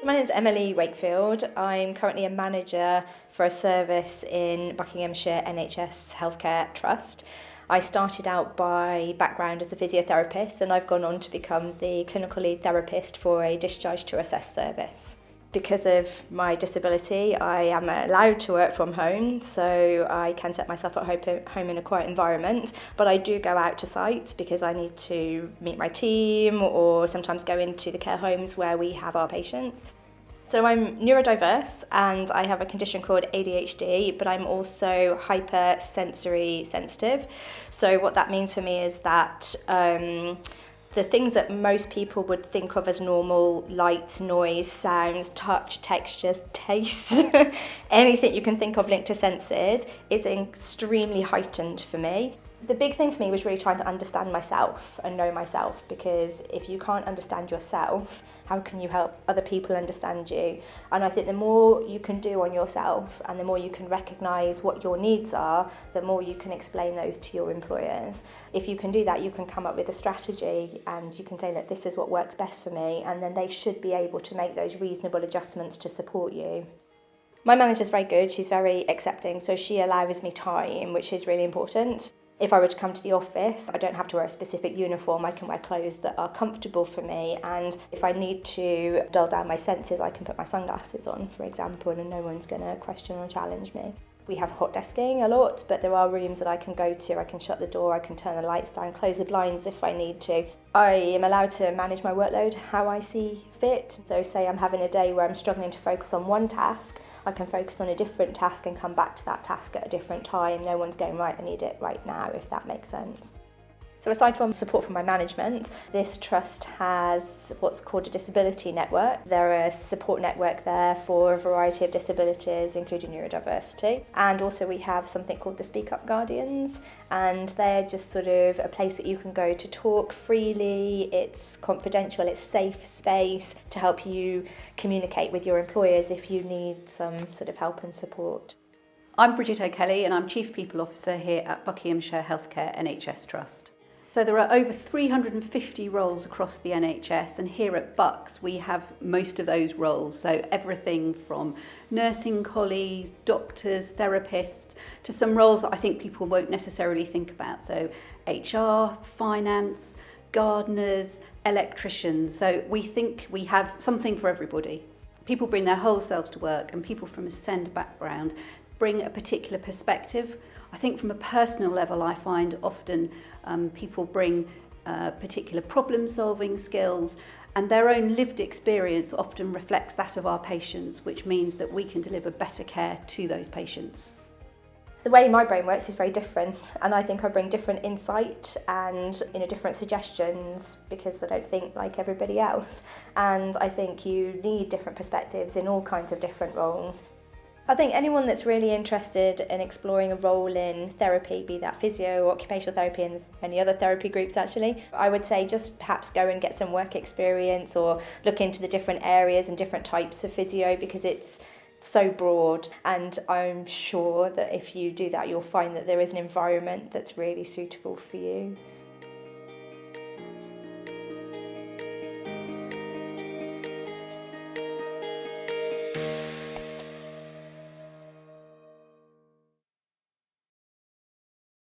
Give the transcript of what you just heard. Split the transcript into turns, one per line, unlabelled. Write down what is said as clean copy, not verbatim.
My name is Emily Wakefield. I'm currently a manager for a service in Buckinghamshire NHS Healthcare Trust. I started out by background as a physiotherapist, and I've gone on to become the clinical lead therapist for a discharge to assess service. Because of my disability, I am allowed to work from home, so I can set myself at home in a quiet environment, but I do go out to sites because I need to meet my team or sometimes go into the care homes where we have our patients. So I'm neurodiverse and I have a condition called ADHD, but I'm also hypersensory sensitive. So what that means for me is that the things that most people would think of as normal, light, noise, sounds, touch, textures, tastes, anything you can think of linked to senses is extremely heightened for me. The big thing for me was really trying to understand myself and know myself, because if you can't understand yourself, how can you help other people understand you? And I think the more you can do on yourself and the more you can recognise what your needs are, the more you can explain those to your employers. If you can do that, you can come up with a strategy and you can say that this is what works best for me, and then they should be able to make those reasonable adjustments to support you. My manager's very good, she's very accepting, so she allows me time, which is really important. If I were to come to the office, I don't have to wear a specific uniform, I can wear clothes that are comfortable for me, and if I need to dull down my senses, I can put my sunglasses on, for example, and no one's going to question or challenge me. We have hot desking a lot, but there are rooms that I can go to. I can shut the door, I can turn the lights down, close the blinds if I need to. I am allowed to manage my workload how I see fit. So say I'm having a day where I'm struggling to focus on one task, I can focus on a different task and come back to that task at a different time. No one's going, right, I need it right now, if that makes sense. So aside from support from my management, this trust has what's called a disability network. There are a support network there for a variety of disabilities, including neurodiversity. And also we have something called the Speak Up Guardians, and they're just sort of a place that you can go to talk freely. It's confidential, it's safe space to help you communicate with your employers if you need some sort of help and support.
I'm Bridget O'Kelly and I'm Chief People Officer here at Buckinghamshire Healthcare NHS Trust. So there are over 350 roles across the NHS, and here at Bucks we have most of those roles. So everything from nursing colleagues, doctors, therapists, to some roles that I think people won't necessarily think about. So HR, finance, gardeners, electricians. So we think we have something for everybody. People bring their whole selves to work, and people from a SEND background bring a particular perspective. I think from a personal level, I find often people bring particular problem-solving skills, and their own lived experience often reflects that of our patients, which means that we can deliver better care to those patients.
The way my brain works is very different, and I think I bring different insight and different suggestions because I don't think like everybody else. And I think you need different perspectives in all kinds of different roles. I think anyone that's really interested in exploring a role in therapy, be that physio, occupational therapy, and there's many other therapy groups actually, I would say just perhaps go and get some work experience or look into the different areas and different types of physio, because it's so broad, and I'm sure that if you do that you'll find that there is an environment that's really suitable for you.